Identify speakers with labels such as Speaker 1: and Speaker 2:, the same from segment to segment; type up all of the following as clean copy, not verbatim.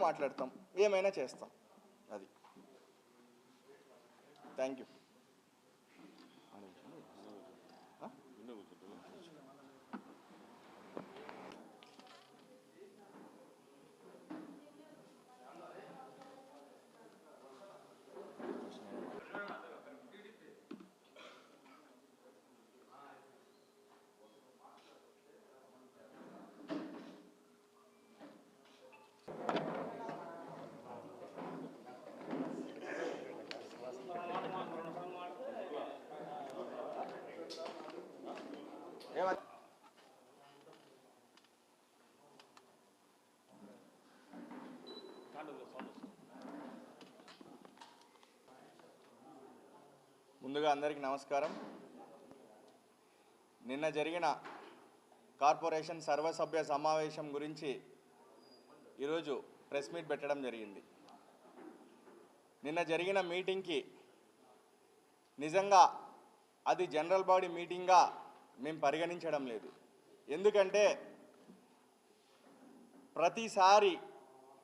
Speaker 1: మాట్లాడతాం, ఏమైనా చేస్తాం. అది. Thank you. ముందుగా అందరికీ నమస్కారం. నిన్న జరిగిన కార్పొరేషన్ సర్వసభ్య సమావేశం గురించి ఈరోజు ప్రెస్ మీట్ పెట్టడం జరిగింది. నిన్న జరిగిన మీటింగ్కి నిజంగా అది జనరల్ బాడీ మీటింగ్గా మేము పరిగణించడం లేదు. ఎందుకంటే ప్రతిసారి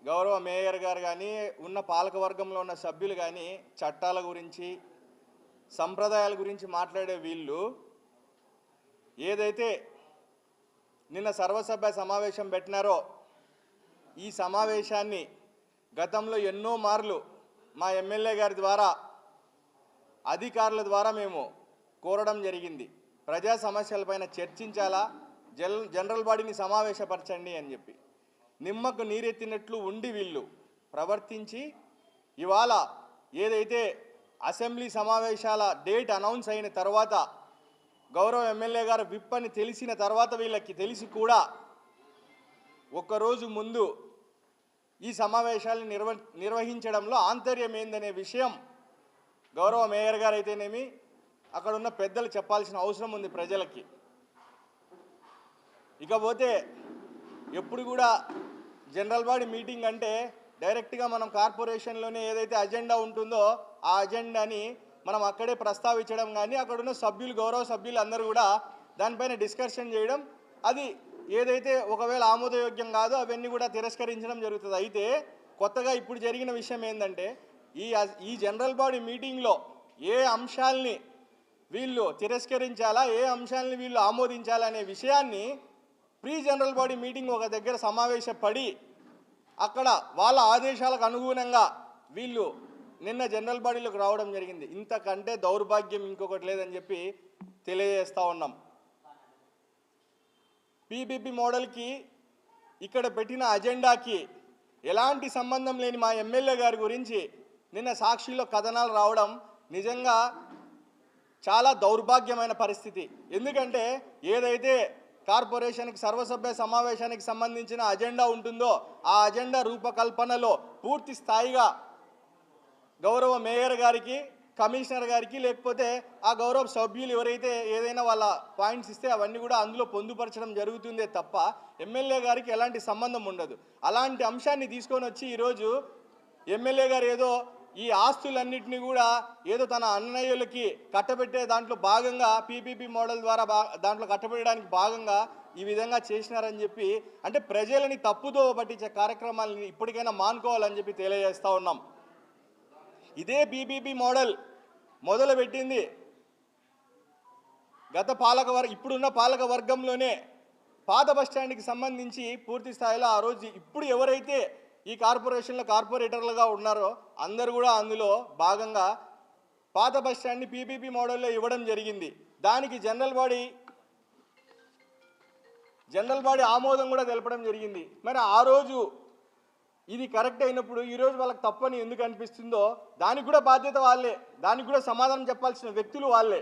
Speaker 1: గౌరవ మేయర్ గారు కానీ ఉన్న పాలకవర్గంలో ఉన్న సభ్యులు కానీ చట్టాల గురించి సంప్రదాయాల గురించి మాట్లాడే వీళ్ళు ఏదైతే నిన్న సర్వసభ్య సమావేశం పెట్టినారో ఈ సమావేశాన్ని గతంలో ఎన్నో మార్లు మా ఎమ్మెల్యే గారి ద్వారా అధికారుల ద్వారా మేము కోరడం జరిగింది. ప్రజా సమస్యలపైన చర్చించాలా, జనరల్ బాడీని సమావేశపరచండి అని చెప్పి. నిమ్మకు నీరెత్తినట్లు ఉండి వీళ్ళు ప్రవర్తించి ఇవాళ ఏదైతే అసెంబ్లీ సమావేశాల డేట్ అనౌన్స్ అయిన తర్వాత గౌరవ ఎమ్మెల్యే గారు విప్ అని తెలిసిన తర్వాత వీళ్ళకి తెలిసి కూడా ఒక్కరోజు ముందు ఈ సమావేశాలను నిర్వహించడంలో ఆంతర్యం ఏందనే విషయం గౌరవ మేయర్ గారు అయితేనేమి అక్కడ ఉన్న పెద్దలు చెప్పాల్సిన అవసరం ఉంది ప్రజలకి. ఇకపోతే ఎప్పుడు కూడా జనరల్ బాడీ మీటింగ్ అంటే డైరెక్ట్గా మనం కార్పొరేషన్లోనే ఏదైతే అజెండా ఉంటుందో ఆ అజెండాని మనం అక్కడే ప్రస్తావించడం కానీ అక్కడున్న సభ్యులు గౌరవ సభ్యులు అందరూ కూడా దానిపైన డిస్కషన్ చేయడం, అది ఏదైతే ఒకవేళ ఆమోదయోగ్యం కాదో అవన్నీ కూడా తిరస్కరించడం జరుగుతుంది. అయితే కొత్తగా ఇప్పుడు జరిగిన విషయం ఏంటంటే ఈ జనరల్ బాడీ మీటింగ్లో ఏ అంశాలని వీళ్ళు తిరస్కరించాలా, ఏ అంశాలని వీళ్ళు ఆమోదించాలా అనే విషయాన్ని ప్రీ జనరల్ బాడీ మీటింగ్ ఒక దగ్గర సమావేశపడి అక్కడ వాళ్ళ ఆదేశాలకు అనుగుణంగా వీళ్ళు నిన్న జనరల్ బాడీలోకి రావడం జరిగింది. ఇంతకంటే దౌర్భాగ్యం ఇంకొకటి లేదని చెప్పి తెలియజేస్తూ ఉన్నాం. పీపీపీ మోడల్కి ఇక్కడ పెట్టిన అజెండాకి ఎలాంటి సంబంధం లేని మా ఎమ్మెల్యే గారి గురించి నిన్న సాక్షిలో కథనాలు రావడం నిజంగా చాలా దౌర్భాగ్యమైన పరిస్థితి. ఎందుకంటే ఏదైతే కార్పొరేషన్కి సర్వసభ్య సమావేశానికి సంబంధించిన అజెండా ఉంటుందో ఆ అజెండా రూపకల్పనలో పూర్తి స్థాయిగా గౌరవ మేయర్ గారికి, కమిషనర్ గారికి, లేకపోతే ఆ గౌరవ సభ్యులు ఎవరైతే ఏదైనా వాళ్ళ పాయింట్స్ ఇస్తే అవన్నీ కూడా అందులో పొందుపరచడం జరుగుతుందే తప్ప ఎమ్మెల్యే గారికి ఎలాంటి సంబంధం ఉండదు. అలాంటి అంశాన్ని తీసుకొని వచ్చి ఈరోజు ఎమ్మెల్యే గారు ఏదో ఈ ఆస్తులన్నింటినీ కూడా ఏదో తన అన్నయ్యలకి కట్టబెట్టే దాంట్లో భాగంగా పీపీపీ మోడల్ ద్వారా దాంట్లో కట్టబెట్టడానికి భాగంగా ఈ విధంగా చేసినారని చెప్పి, అంటే ప్రజలని తప్పుదో పట్టించే కార్యక్రమాలని ఇప్పటికైనా మానుకోవాలని చెప్పి తెలియజేస్తూ ఉన్నాం. ఇదే పీపీపీ మోడల్ మొదలుపెట్టింది ఇప్పుడున్న పాలక వర్గంలోనే. పాత బస్టాండ్కి సంబంధించి పూర్తి స్థాయిలో ఆ రోజు ఇప్పుడు ఎవరైతే ఈ కార్పొరేషన్లో కార్పొరేటర్లుగా ఉన్నారో అందరూ కూడా అందులో భాగంగా పాత బస్టాండ్ని పీపీపీ మోడల్లో ఇవ్వడం జరిగింది. దానికి జనరల్ బాడీ ఆమోదం కూడా తెలపడం జరిగింది. మరి ఆ రోజు ఇది కరెక్ట్ అయినప్పుడు ఈరోజు వాళ్ళకి తప్పని ఎందుకు అనిపిస్తుందో దానికి కూడా బాధ్యత వాళ్ళే, దానికి కూడా సమాధానం చెప్పాల్సిన వ్యక్తులు వాళ్ళే.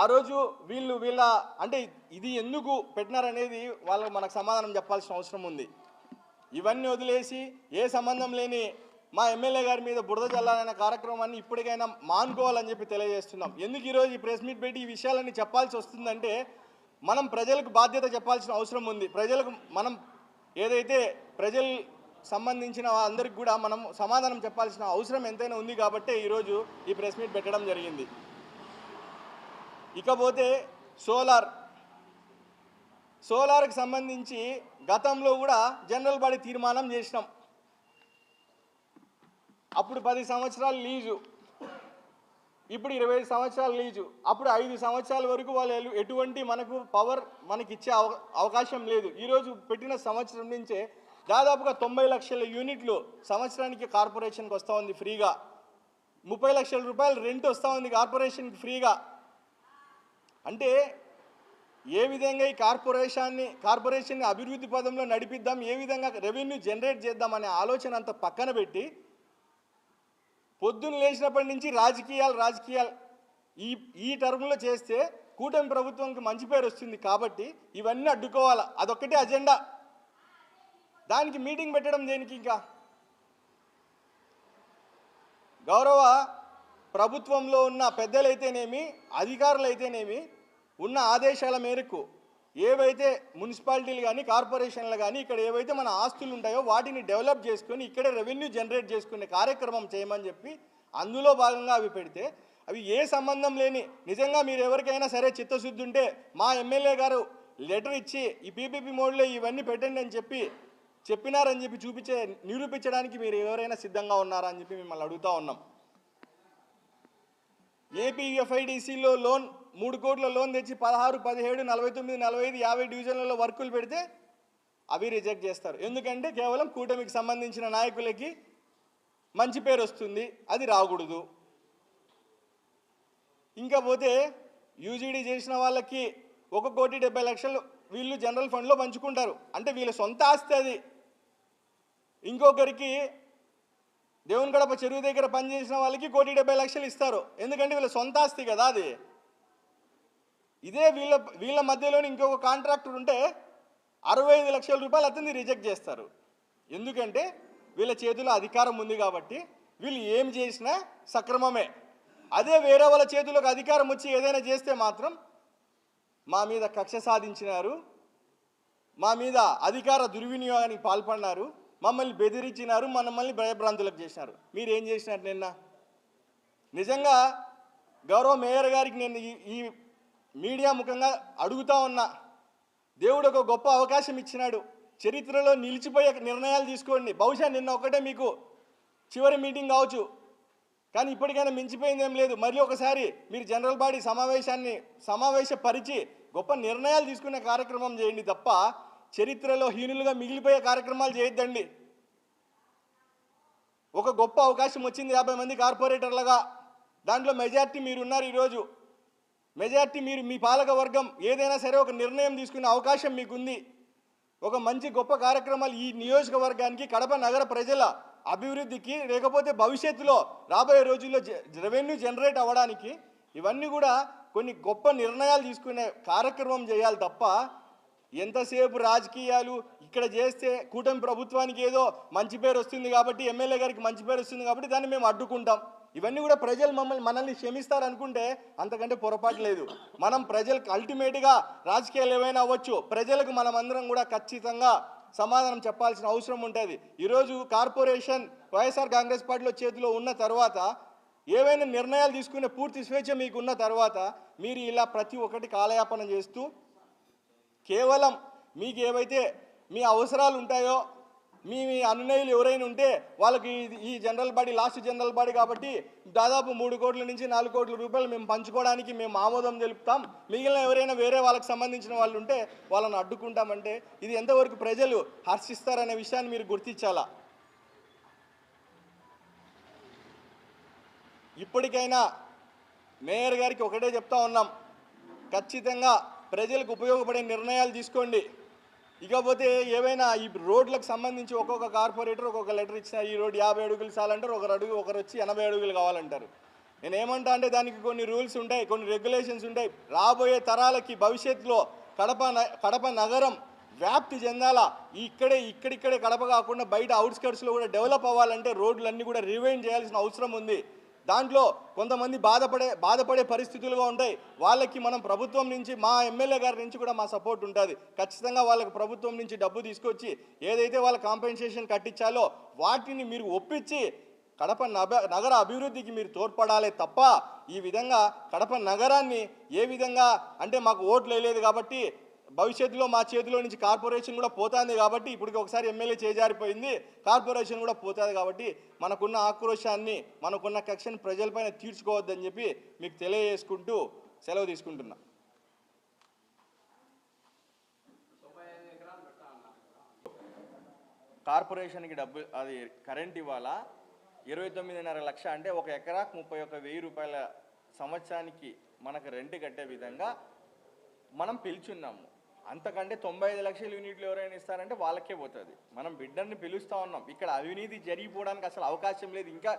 Speaker 1: ఆ రోజు వీళ్ళ అంటే ఇది ఎందుకు పెట్టినారనేది వాళ్ళు మనకు సమాధానం చెప్పాల్సిన అవసరం ఉంది. ఇవన్నీ వదిలేసి ఏ సంబంధం లేని మా ఎమ్మెల్యే గారి మీద బురద చల్లాలనే కార్యక్రమాన్ని ఇప్పటికైనా మానుకోవాలని చెప్పి తెలియజేస్తున్నాం. ఎందుకు ఈరోజు ఈ ప్రెస్ మీట్ పెట్టి ఈ విషయాలన్నీ చెప్పాల్సి వస్తుందంటే మనం ప్రజలకు బాధ్యత చెప్పాల్సిన అవసరం ఉంది. ప్రజలకు మనం ఏదైతే ప్రజలు సంబంధించిన అందరికి కూడా మనం సమాధానం చెప్పాల్సిన అవసరం ఎంతైనా ఉంది కాబట్టి ఈరోజు ఈ ప్రెస్ మీట్ పెట్టడం జరిగింది. ఇకపోతే సోలార్కి సంబంధించి గతంలో కూడా జనరల్ బాడీ తీర్మానం చేసినాం. అప్పుడు 10 సంవత్సరాలు లీజు, ఇప్పుడు 20 సంవత్సరాల లీజు. అప్పుడు 5 సంవత్సరాల వరకు వాళ్ళు ఎటువంటి మనకు పవర్ మనకిచ్చే అవకాశం లేదు. ఈరోజు పెట్టిన సంవత్సరం నుంచే దాదాపుగా 90 లక్షల యూనిట్లు సంవత్సరానికి కార్పొరేషన్కి వస్తూ ఉంది ఫ్రీగా. 30 లక్షల రూపాయలు రెంట్ వస్తూ ఉంది కార్పొరేషన్కి ఫ్రీగా. అంటే ఏ విధంగా ఈ కార్పొరేషన్ని అభివృద్ధి పదంలో నడిపిద్దాం, ఏ విధంగా రెవెన్యూ జనరేట్ చేద్దాం అనే ఆలోచన అంత పక్కన పెట్టి పొద్దున్న లేచినప్పటి నుంచి రాజకీయాలు ఈ టర్మ్లో చేస్తే కూటమి ప్రభుత్వంకి మంచి పేరు వస్తుంది కాబట్టి ఇవన్నీ అడ్డుకోవాలా, అదొక్కటే అజెండా. దానికి మీటింగ్ పెట్టడం దేనికి? ఇంకా గౌరవ ప్రభుత్వంలో ఉన్న పెద్దలైతేనేమి అధికారులైతేనేమి ఉన్న ఆదేశాల మేరకు ఏవైతే మున్సిపాలిటీలు కానీ కార్పొరేషన్లు కానీ ఇక్కడ ఏవైతే మన ఆస్తులు ఉంటాయో వాటిని డెవలప్ చేసుకొని ఇక్కడే రెవెన్యూ జనరేట్ చేసుకునే కార్యక్రమం చేయమని చెప్పి అందులో భాగంగా అవి పెడితే అవి ఏ సంబంధం లేని, నిజంగా మీరు ఎవరికైనా సరే చిత్తశుద్ధి ఉంటే మా ఎమ్మెల్యే గారు లెటర్ ఇచ్చి ఈ పీపీపీ మోడ్లో ఇవన్నీ పెట్టండి అని చెప్పినారని చెప్పి నిరూపించడానికి మీరు ఎవరైనా సిద్ధంగా ఉన్నారా అని చెప్పి మిమ్మల్ని అడుగుతూ ఉన్నాం. ఏపీఎఫ్ఐడిసిలో లోన్ 3 కోట్ల లోన్ తెచ్చి 16, 17, 49, 45, 50 డివిజన్లలో వర్కులు పెడితే అవి రిజెక్ట్ చేస్తారు. ఎందుకంటే కేవలం కూటమికి సంబంధించిన నాయకులకి మంచి పేరు వస్తుంది, అది రాకూడదు. ఇంకా పోతే యూజీడీ చేసిన వాళ్ళకి 1,70,00,000 వీళ్ళు జనరల్ ఫండ్లో పంచుకుంటారు. అంటే వీళ్ళ సొంత ఆస్తి అది. ఇంకొకరికి దేవుని గడప చెరువు దగ్గర పనిచేసిన వాళ్ళకి 1,70,00,000 ఇస్తారు. ఎందుకంటే వీళ్ళ సొంత ఆస్తి కదా అది. ఇదే వీళ్ళ మధ్యలోని ఇంకొక కాంట్రాక్టర్ ఉంటే 65 లక్షల రూపాయలు అతన్ని రిజెక్ట్ చేస్తారు. ఎందుకంటే వీళ్ళ చేతిలో అధికారం ఉంది కాబట్టి వీళ్ళు ఏం చేసినా సక్రమమే. అదే వేరే వాళ్ళ చేతిలోకి అధికారం వచ్చి ఏదైనా చేస్తే మాత్రం మా మీద కక్ష సాధించినారు, మా మీద అధికార దుర్వినియోగానికి పాల్పడినారు, మమ్మల్ని బెదిరించినారు, మమ్మల్ని భయభ్రాంతులకు చేసినారు. మీరు ఏం చేసినారు నిన్న? నిజంగా గౌరవ మేయర్ గారికి నేను ఈ మీడియా ముఖంగా అడుగుతా ఉన్నా, దేవుడు ఒక గొప్ప అవకాశం ఇచ్చినాడు, చరిత్రలో నిలిచిపోయే నిర్ణయాలు తీసుకోండి. బహుశా నిన్న ఒకటే మీకు చివరి మీటింగ్ కావచ్చు, కానీ ఇప్పటికైనా మించిపోయింది ఏం లేదు. మళ్ళీ ఒకసారి మీరు జనరల్ బాడీ సమావేశపరిచి గొప్ప నిర్ణయాలు తీసుకునే కార్యక్రమం చేయండి తప్ప చరిత్రలో హీనులుగా మిగిలిపోయే కార్యక్రమాలు చేయొద్దండి. ఒక గొప్ప అవకాశం వచ్చింది 50 మంది కార్పొరేటర్లుగా, దాంట్లో మెజార్టీ మీరున్నారు. ఈరోజు మెజార్టీ మీరు, మీ పాలక వర్గం ఏదైనా సరే ఒక నిర్ణయం తీసుకునే అవకాశం మీకుంది. ఒక మంచి గొప్ప కార్యక్రమాలు ఈ నియోజకవర్గానికి, కడప నగర ప్రజల అభివృద్ధికి, లేకపోతే భవిష్యత్తులో రాబోయే రోజుల్లో రెవెన్యూ జనరేట్ అవ్వడానికి ఇవన్నీ కూడా కొన్ని గొప్ప నిర్ణయాలు తీసుకునే కార్యక్రమం చేయాలి తప్ప ఎంతసేపు రాజకీయాలు ఇక్కడ చేస్తే కూటమి ప్రభుత్వానికి ఏదో మంచి పేరు వస్తుంది కాబట్టి, ఎమ్మెల్యే గారికి మంచి పేరు వస్తుంది కాబట్టి దాన్ని మేము అడ్డుకుంటాం. ఇవన్నీ కూడా ప్రజలు మనల్ని క్షమిస్తారనుకుంటే అంతకంటే పొరపాటు లేదు. మనం ప్రజలకు అల్టిమేట్గా రాజకీయాలు ఏవైనా అవ్వచ్చు, ప్రజలకు మనం అందరం కూడా ఖచ్చితంగా సమాధానం చెప్పాల్సిన అవసరం ఉంటుంది. ఈరోజు కార్పొరేషన్ వైఎస్ఆర్ కాంగ్రెస్ పార్టీలో చేతిలో ఉన్న తర్వాత, ఏవైనా నిర్ణయాలు తీసుకునే పూర్తి స్వేచ్ఛ మీకు ఉన్న తర్వాత మీరు ఇలా ప్రతి ఒక్కటి కాలయాపన చేస్తూ కేవలం మీకు ఏవైతే మీ అవసరాలు ఉంటాయో, మీ అనునయులు ఎవరైనా ఉంటే వాళ్ళకి ఈ general body last general body కాబట్టి దాదాపు 3 కోట్ల నుంచి 4 కోట్ల రూపాయలు మేము పంచుకోవడానికి మేము ఆమోదం తెలుపుతాం, మిగిలిన ఎవరైనా వేరే వాళ్ళకి సంబంధించిన వాళ్ళు ఉంటే వాళ్ళని అడ్డుకుంటామంటే ఇది ఎంతవరకు ప్రజలు హర్షిస్తారనే విషయాన్ని మీరు గుర్తించాలా. ఇప్పటికైనా మేయర్ గారికి ఒకటే చెప్తా ఉన్నాం, ఖచ్చితంగా ప్రజలకు ఉపయోగపడే నిర్ణయాలు తీసుకోండి. ఇకపోతే ఏవైనా ఈ రోడ్లకు సంబంధించి ఒక్కొక్క కార్పొరేటర్ ఒక్కొక్క లెటర్ ఇచ్చిన ఈ రోడ్ 50 అడుగులు చాలంటారు, ఒకరు వచ్చి 80 అడుగులు కావాలంటారు. నేను ఏమంటా అంటే దానికి కొన్ని రూల్స్ ఉంటాయి, కొన్ని రెగ్యులేషన్స్ ఉంటాయి. రాబోయే తరాలకి భవిష్యత్తులో కడప నగరం వ్యాప్తి చెందాలా, ఇక్కడిక్కడే కడప కాకుండా బయట అవుట్స్కట్స్లో కూడా డెవలప్ అవ్వాలంటే రోడ్లన్నీ కూడా రివైండ్ చేయాల్సిన అవసరం ఉంది. దాంట్లో కొంతమంది బాధపడే పరిస్థితులుగా ఉంటాయి. వాళ్ళకి మనం ప్రభుత్వం నుంచి, మా ఎమ్మెల్యే గారి నుంచి కూడా మా సపోర్ట్ ఉంటుంది. ఖచ్చితంగా వాళ్ళకి ప్రభుత్వం నుంచి డబ్బు తీసుకొచ్చి ఏదైతే వాళ్ళ కాంపెన్సేషన్ కట్టించాలో వాటిని మీరు ఒప్పించి కడప నగర అభివృద్ధికి మీరు తోడ్పడాలి తప్ప ఈ విధంగా కడప నగరాన్ని ఏ విధంగా అంటే మాకు ఓట్లు వేయలేదు కాబట్టి భవిష్యత్తులో మా చేతిలో నుంచి కార్పొరేషన్ కూడా పోతుంది కాబట్టి ఇప్పటికి ఒకసారి ఎమ్మెల్యే చేజారిపోయింది, కార్పొరేషన్ కూడా పోతుంది కాబట్టి మనకున్న ఆక్రోశాన్ని మనకున్న కక్షని ప్రజలపైన తీర్చుకోవద్దని చెప్పి మీకు తెలియజేసుకుంటూ సెలవు తీసుకుంటున్నా. కార్పొరేషన్కి డబ్బు అది కరెంట్ ఇవ్వాలా 29.5 లక్ష అంటే ఒక ఎకరాకు 31,000 రూపాయల సంవత్సరానికి మనకు రెంట్ కట్టే విధంగా మనం పిలుచున్నాము. అంతకంటే 95 లక్షల యూనిట్లు ఎవరైనా ఇస్తారంటే వాళ్ళకే పోతుంది. మనం బిడ్డర్ని పిలుస్తూ ఉన్నాం. ఇక్కడ అవినీతి జరిగిపోవడానికి అసలు అవకాశం లేదు. ఇంకా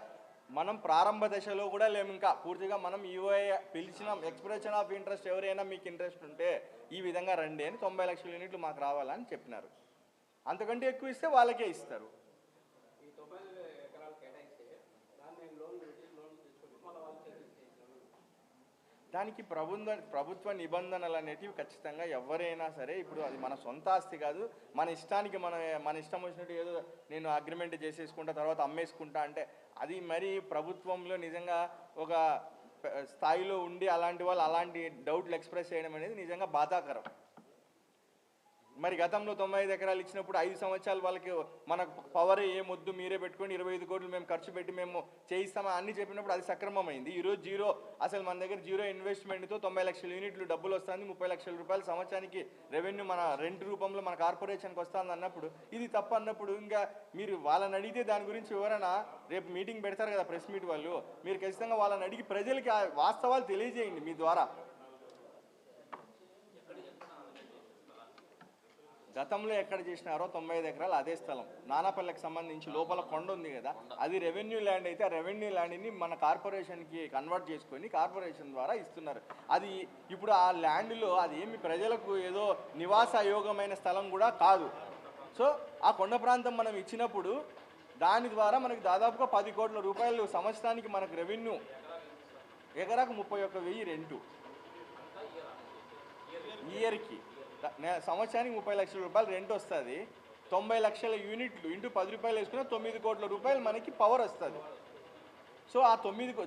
Speaker 1: మనం ప్రారంభ దశలో కూడా లేము. ఇంకా పూర్తిగా మనం ఈఓఐ పిలిచినాం. ఎక్స్ప్రెషన్ ఆఫ్ ఇంట్రెస్ట్ ఎవరైనా మీకు ఇంట్రెస్ట్ ఉంటే ఈ విధంగా రండి అని 90 లక్షల యూనిట్లు మాకు రావాలని చెప్పినారు. అంతకంటే ఎక్కువ ఇస్తే వాళ్ళకే ఇస్తారు. దానికి ప్రభుత్వ నిబంధనలు అనేటివి ఖచ్చితంగా ఎవరైనా సరే, ఇప్పుడు అది మన సొంత ఆస్తి కాదు, మన ఇష్టానికి మన ఇష్టం వచ్చినట్టు ఏదో నేను అగ్రిమెంట్ చేసేసుకుంటా తర్వాత అమ్మేసుకుంటా అంటే అది మరి ప్రభుత్వంలో నిజంగా ఒక స్థాయిలో ఉండి అలాంటి వాళ్ళు అలాంటి డౌట్లు ఎక్స్ప్రెస్ చేయడం అనేది నిజంగా బాధాకరం. మరి గతంలో 95 ఎకరాలు ఇచ్చినప్పుడు 5 సంవత్సరాలు వాళ్ళకి మనకు పవర్ ఏమొద్దు మీరే పెట్టుకొని 25 కోట్లు మేము ఖర్చు పెట్టి మేము చేయిస్తామని అన్ని చెప్పినప్పుడు అది సక్రమమైంది. ఈరోజు జీరో, అసలు మన దగ్గర జీరో ఇన్వెస్ట్మెంట్తో 90 లక్షల యూనిట్లు డబ్బులు వస్తుంది, 30 లక్షల రూపాయలు సంవత్సరానికి రెవెన్యూ మన రెంట్ రూపంలో మన కార్పొరేషన్కి వస్తుంది అన్నప్పుడు ఇది తప్పు అన్నప్పుడు ఇంకా మీరు వాళ్ళని అడిగితే దాని గురించి ఎవరైనా రేపు మీటింగ్ పెడతారు కదా ప్రెస్ మీట్ వాళ్ళు, మీరు ఖచ్చితంగా వాళ్ళని అడిగి ప్రజలకి వాస్తవాలు తెలియజేయండి మీ ద్వారా. గతంలో ఎక్కడ చేసినారో 95 ఎకరాలు అదే స్థలం నానాపల్లికి సంబంధించి లోపల కొండ ఉంది కదా, అది రెవెన్యూ ల్యాండ్ అయితే ఆ రెవెన్యూ ల్యాండ్ని మన కార్పొరేషన్కి కన్వర్ట్ చేసుకొని కార్పొరేషన్ ద్వారా ఇస్తున్నారు. అది ఇప్పుడు ఆ ల్యాండ్లో అది ఏమి ప్రజలకు ఏదో నివాసయోగమైన స్థలం కూడా కాదు. సో ఆ కొండ ప్రాంతం మనం ఇచ్చినప్పుడు దాని ద్వారా మనకి దాదాపుగా 10 కోట్ల రూపాయలు సంవత్సరానికి మనకు రెవెన్యూ, ఎకరాకు 31,000 రెంటు ఇయర్కి, సంవత్సరానికి 30 లక్షల రూపాయలు రెంట్ వస్తుంది. 90 లక్షల యూనిట్లు ఇంటూ 10 రూపాయలు వేసుకున్న 9 కోట్ల రూపాయలు మనకి పవర్ వస్తుంది. సో ఆ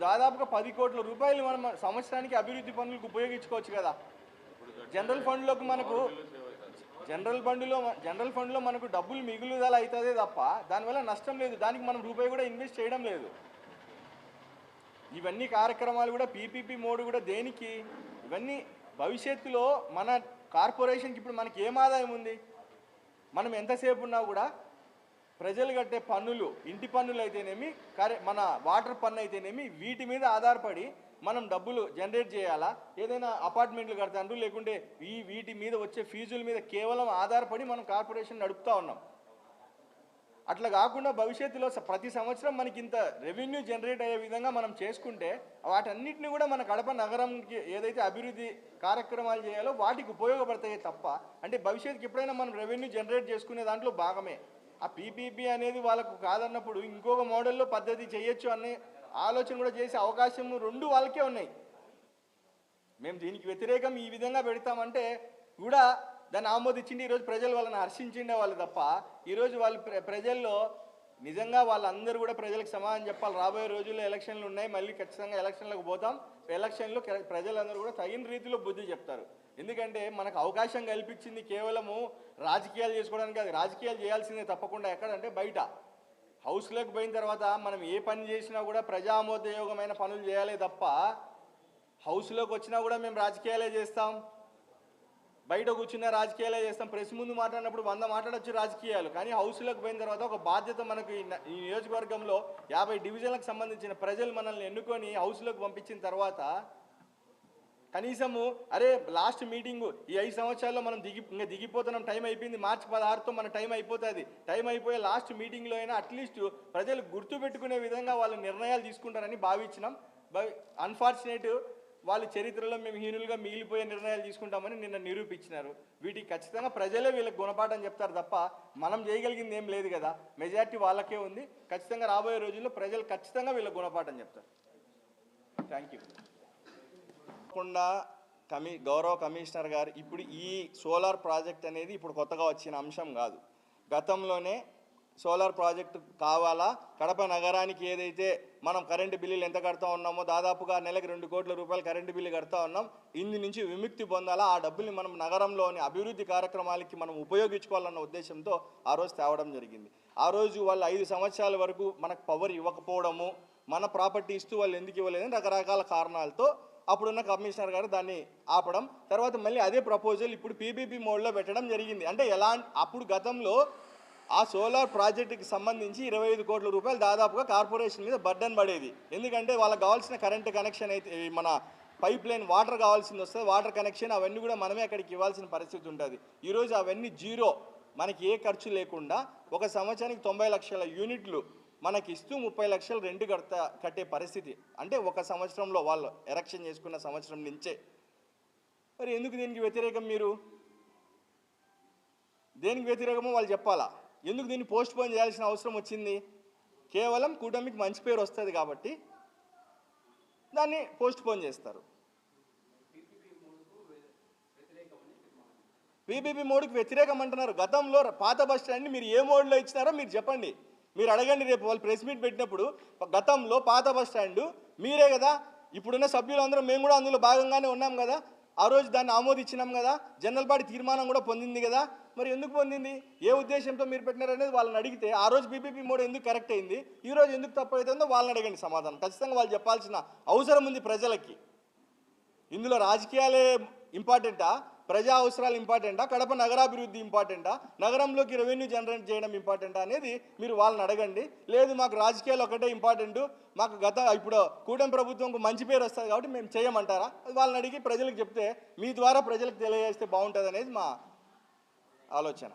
Speaker 1: దాదాపుగా 10 కోట్ల రూపాయలు మనం సంవత్సరానికి అభివృద్ధి పనులకు ఉపయోగించుకోవచ్చు కదా. జనరల్ ఫండ్లోకి మనకు జనరల్ ఫండ్లో మనకు డబ్బులు మిగులుదల అవుతుందే తప్ప దానివల్ల నష్టం లేదు. దానికి మనం రూపాయి కూడా ఇన్వెస్ట్ చేయడం లేదు. ఇవన్నీ కార్యక్రమాలు కూడా పీపీపీ మోడ్ కూడా దేనికి, ఇవన్నీ భవిష్యత్తులో మన కార్పొరేషన్కి ఇప్పుడు మనకి ఏం ఆదాయం ఉంది? మనం ఎంతసేపు ఉన్నా కూడా ప్రజలు కట్టే పన్నులు, ఇంటి పన్నులు అయితేనేమి, మన వాటర్ పన్ను అయితేనేమి, వీటి మీద ఆధారపడి మనం డబ్బులు జనరేట్ చేయాలా? ఏదైనా అపార్ట్మెంట్లు కడతాండ్రు, లేకుంటే వీటి మీద వచ్చే ఫీజుల మీద కేవలం ఆధారపడి మనం కార్పొరేషన్ నడుపుతూ ఉన్నాం. అట్లా కాకుండా భవిష్యత్తులో ప్రతి సంవత్సరం మనకి ఇంత రెవెన్యూ జనరేట్ అయ్యే విధంగా మనం చేసుకుంటే వాటన్నిటిని కూడా మన కడప నగరంకి ఏదైతే అభివృద్ధి కార్యక్రమాలు చేయాలో వాటికి ఉపయోగపడతాయి తప్ప, అంటే భవిష్యత్తుకి ఎప్పుడైనా మనం రెవెన్యూ జనరేట్ చేసుకునే దాంట్లో భాగమే. ఆ పీపీపీ అనేది వాళ్ళకు కాదన్నప్పుడు ఇంకొక మోడల్లో పద్ధతి చేయొచ్చు అనే ఆలోచన కూడా చేసే అవకాశం రెండు వాళ్ళకే ఉన్నాయి. మేము దీనికి వ్యతిరేకం ఈ విధంగా పెడతామంటే కూడా దాన్ని ఆమోదించింది ఈరోజు ప్రజలు వాళ్ళని హర్షించిండే వాళ్ళు తప్ప, ఈరోజు వాళ్ళు ప్రజల్లో నిజంగా వాళ్ళందరూ కూడా ప్రజలకు సమాధానం చెప్పాలి. రాబోయే రోజుల్లో ఎలక్షన్లు ఉన్నాయి, మళ్ళీ ఖచ్చితంగా ఎలక్షన్లకు పోతాం. ఎలక్షన్లో ప్రజలందరూ కూడా తగిన రీతిలో బుద్ధి చెప్తారు. ఎందుకంటే మనకు అవకాశం కల్పించింది కేవలము రాజకీయాలు చేసుకోవడానికి కాదు. రాజకీయాలు చేయాల్సిందే తప్పకుండా. ఎక్కడంటే బయట హౌస్లోకి పోయిన తర్వాత మనం ఏ పని చేసినా కూడా ప్రజామోదయోగమైన పనులు చేయాలి తప్ప, హౌస్లోకి వచ్చినా కూడా మేము రాజకీయాలే చేస్తాం, బయట కూర్చున్న రాజకీయాలే చేస్తాం. ప్రెస్ ముందు మాట్లాడినప్పుడు 100 మాట్లాడచ్చు రాజకీయాలు, కానీ హౌస్లోకి పోయిన తర్వాత ఒక బాధ్యత మనకు ఈ నియోజకవర్గంలో 50 డివిజన్లకు సంబంధించిన ప్రజలు మనల్ని ఎన్నుకొని హౌస్లోకి పంపించిన తర్వాత కనీసము అరే లాస్ట్ మీటింగు ఈ 5 సంవత్సరాల్లో మనం దిగిపోతున్నాం, టైం అయిపోయింది, మార్చి 16తో మన టైం అయిపోతుంది, టైం అయిపోయే లాస్ట్ మీటింగ్లో అయినా అట్లీస్ట్ ప్రజలు గుర్తుపెట్టుకునే విధంగా వాళ్ళు నిర్ణయాలు తీసుకుంటారని భావించినాం. అన్ఫార్చునేట్ వాళ్ళ చరిత్రలో మేము హీనులుగా మిగిలిపోయే నిర్ణయాలు తీసుకుంటామని నిన్న నిరూపించినారు. వీటికి ఖచ్చితంగా ప్రజలే వీళ్ళకి గుణపాఠం చెప్తారు తప్ప మనం చేయగలిగింది ఏం లేదు కదా. మెజారిటీ వాళ్ళకే ఉంది. ఖచ్చితంగా రాబోయే రోజుల్లో ప్రజలు ఖచ్చితంగా వీళ్ళకి గుణపాఠం చెప్తారు. Thank you. తప్పకుండా గౌరవ కమిషనర్ గారు, ఇప్పుడు ఈ సోలార్ ప్రాజెక్ట్ అనేది ఇప్పుడు కొత్తగా వచ్చిన అంశం కాదు. గతంలోనే సోలార్ ప్రాజెక్టు కావాలా, కడప నగరానికి ఏదైతే మనం కరెంటు బిల్లులు ఎంత కడతా ఉన్నామో దాదాపుగా నెలకు 2 కోట్ల రూపాయలు కరెంటు బిల్లు కడతా ఉన్నాం, ఇందు నుంచి విముక్తి పొందాలా, ఆ డబ్బుల్ని మనం నగరంలోని అభివృద్ధి కార్యక్రమాలకి మనం ఉపయోగించుకోవాలన్న ఉద్దేశంతో ఆ రోజు తేవడం జరిగింది. ఆ రోజు వాళ్ళు 5 సంవత్సరాల వరకు మనకు పవర్ ఇవ్వకపోవడము, మన ప్రాపర్టీ ఇస్తూ వాళ్ళు ఎందుకు ఇవ్వలేదని రకరకాల కారణాలతో అప్పుడున్న కమిషనర్ గారు దాన్ని ఆపడం, తర్వాత మళ్ళీ అదే ప్రపోజల్ ఇప్పుడు పీపీపీ మోడ్లో పెట్టడం జరిగింది. అంటే అప్పుడు గతంలో ఆ సోలార్ ప్రాజెక్టుకి సంబంధించి 25 కోట్ల రూపాయలు దాదాపుగా కార్పొరేషన్ మీద బర్డన్ పడేది. ఎందుకంటే వాళ్ళకి కావాల్సిన కరెంటు కనెక్షన్ అయితే మన పైప్ లైన్ వాటర్ కావాల్సింది వస్తుంది, వాటర్ కనెక్షన్ అవన్నీ కూడా మనమే అక్కడికి ఇవ్వాల్సిన పరిస్థితి ఉంటుంది. ఈరోజు అవన్నీ జీరో, మనకి ఏ ఖర్చు లేకుండా ఒక సంవత్సరానికి 90 లక్షల యూనిట్లు మనకి ఇస్తూ 30 లక్షలు రెంట్ కట్టే పరిస్థితి. అంటే ఒక సంవత్సరంలో వాళ్ళు ఎరక్షన్ చేసుకున్న సంవత్సరం నుంచే. మరి ఎందుకు దీనికి వ్యతిరేకం? మీరు దేనికి వ్యతిరేకమో వాళ్ళు చెప్పాలా. ఎందుకు దీన్ని పోస్ట్ పోన్ చేయాల్సిన అవసరం వచ్చింది? కేవలం కూటమికి మంచి పేరు వస్తుంది కాబట్టి దాన్ని పోస్ట్ పోన్ చేస్తారు. పీపీపీ మోడ్కి వ్యతిరేకం అంటున్నారు. గతంలో పాత బస్ స్టాండ్ని మీరు ఏ మోడ్లో ఇచ్చినారో మీరు చెప్పండి, మీరు అడగండి. రేపు వాళ్ళు ప్రెస్ మీట్ పెట్టినప్పుడు గతంలో పాత బస్ స్టాండు మీరే కదా, ఇప్పుడున్న సభ్యులందరూ మేము కూడా అందులో భాగంగానే ఉన్నాం కదా, ఆ రోజు దాన్ని ఆమోదించినాం కదా, జనరల్ బాడీ తీర్మానం కూడా పొందింది కదా, మరి ఎందుకు పొందింది, ఏ ఉద్దేశంతో మీరు పెట్టినారనేది వాళ్ళని అడిగితే ఆ రోజు పీపీపీ మోడ్ ఎందుకు కరెక్ట్ అయింది, ఈ రోజు ఎందుకు తప్పు అవుతుందో వాళ్ళని అడగండి. సమాధానం ఖచ్చితంగా వాళ్ళు చెప్పాల్సిన అవసరం ఉంది ప్రజలకి. ఇందులో రాజకీయాలే ఇంపార్టెంటా, ప్రజా అవసరాలు ఇంపార్టెంటా, కడప నగరాభివృద్ధి ఇంపార్టెంటా, నగరంలోకి రెవెన్యూ జనరేట్ చేయడం ఇంపార్టెంటా అనేది మీరు వాళ్ళని అడగండి. లేదు మాకు రాజకీయాలు ఒకటే ఇంపార్టెంటు, మాకు ఇప్పుడు కూటమి ప్రభుత్వంకు మంచి పేరు వస్తుంది కాబట్టి మేము చేయమంటారా, వాళ్ళని అడిగి ప్రజలకు చెప్తే మీ ద్వారా ప్రజలకు తెలియజేస్తే బాగుంటుంది అనేది మా ఆలోచన.